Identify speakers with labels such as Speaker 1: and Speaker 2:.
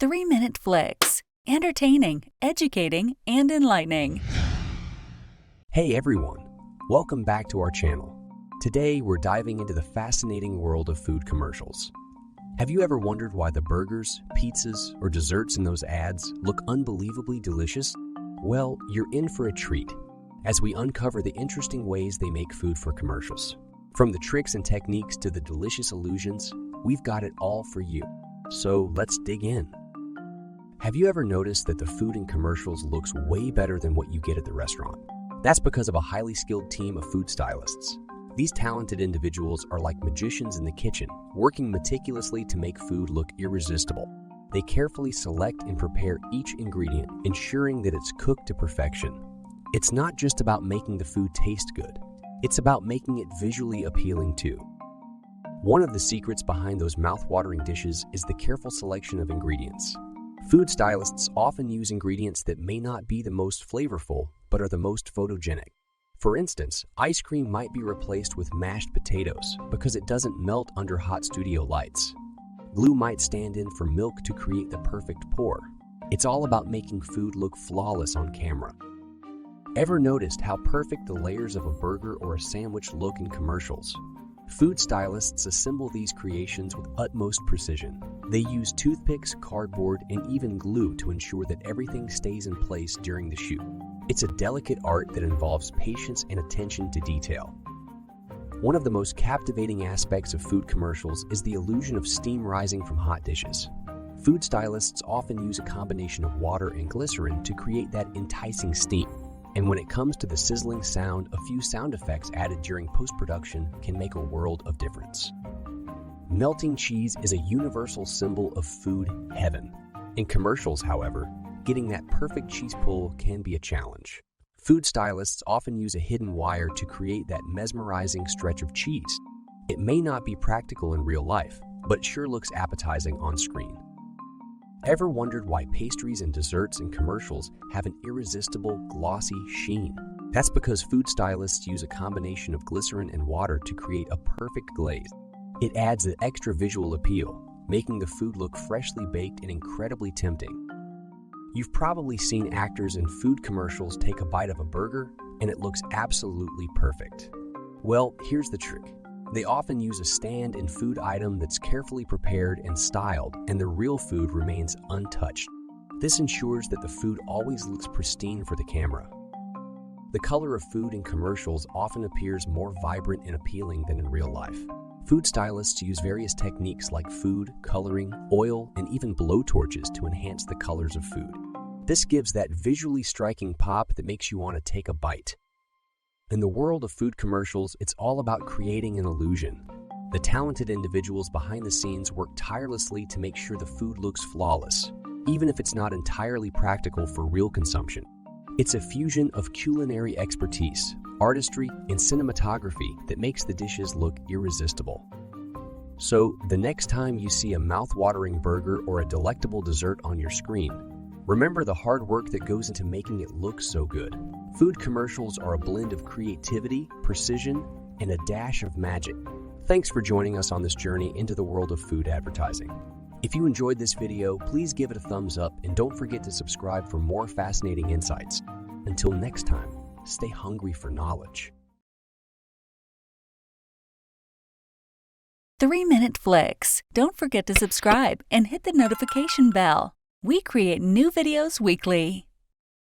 Speaker 1: 3-minute flicks. Entertaining, educating, and enlightening.
Speaker 2: Hey everyone, welcome back to our channel. Today we're diving into the fascinating world of food commercials. Have you ever wondered why the burgers, pizzas, or desserts in those ads look unbelievably delicious? Well, you're in for a treat as we uncover the interesting ways they make food for commercials. From the tricks and techniques to the delicious illusions, we've got it all for you. So let's dig in. Have you ever noticed that the food in commercials looks way better than what you get at the restaurant? That's because of a highly skilled team of food stylists. These talented individuals are like magicians in the kitchen, working meticulously to make food look irresistible. They carefully select and prepare each ingredient, ensuring that it's cooked to perfection. It's not just about making the food taste good, it's about making it visually appealing too. One of the secrets behind those mouth-watering dishes is the careful selection of ingredients. Food stylists often use ingredients that may not be the most flavorful, but are the most photogenic. For instance, ice cream might be replaced with mashed potatoes because it doesn't melt under hot studio lights. Glue might stand in for milk to create the perfect pour. It's all about making food look flawless on camera. Ever noticed how perfect the layers of a burger or a sandwich look in commercials? Food stylists assemble these creations with utmost precision. They use toothpicks, cardboard, and even glue to ensure that everything stays in place during the shoot. It's a delicate art that involves patience and attention to detail. One of the most captivating aspects of food commercials is the illusion of steam rising from hot dishes. Food stylists often use a combination of water and glycerin to create that enticing steam. And when it comes to the sizzling sound, a few sound effects added during post-production can make a world of difference. Melting cheese is a universal symbol of food heaven. In commercials, however, getting that perfect cheese pull can be a challenge. Food stylists often use a hidden wire to create that mesmerizing stretch of cheese. It may not be practical in real life, but it sure looks appetizing on screen. Ever wondered why pastries and desserts in commercials have an irresistible, glossy sheen? That's because food stylists use a combination of glycerin and water to create a perfect glaze. It adds an extra visual appeal, making the food look freshly baked and incredibly tempting. You've probably seen actors in food commercials take a bite of a burger, and it looks absolutely perfect. Well, here's the trick. They often use a stand-in food item that's carefully prepared and styled, and the real food remains untouched. This ensures that the food always looks pristine for the camera. The color of food in commercials often appears more vibrant and appealing than in real life. Food stylists use various techniques like food, coloring, oil, and even blowtorches to enhance the colors of food. This gives that visually striking pop that makes you want to take a bite. In the world of food commercials, it's all about creating an illusion. The talented individuals behind the scenes work tirelessly to make sure the food looks flawless, even if it's not entirely practical for real consumption. It's a fusion of culinary expertise, artistry, and cinematography that makes the dishes look irresistible. So, the next time you see a mouth-watering burger or a delectable dessert on your screen, remember the hard work that goes into making it look so good. Food commercials are a blend of creativity, precision, and a dash of magic. Thanks for joining us on this journey into the world of food advertising. If you enjoyed this video, please give it a thumbs up and don't forget to subscribe for more fascinating insights. Until next time, stay hungry for knowledge.
Speaker 1: 3-minute flicks. Don't forget to subscribe and hit the notification bell. We create new videos weekly.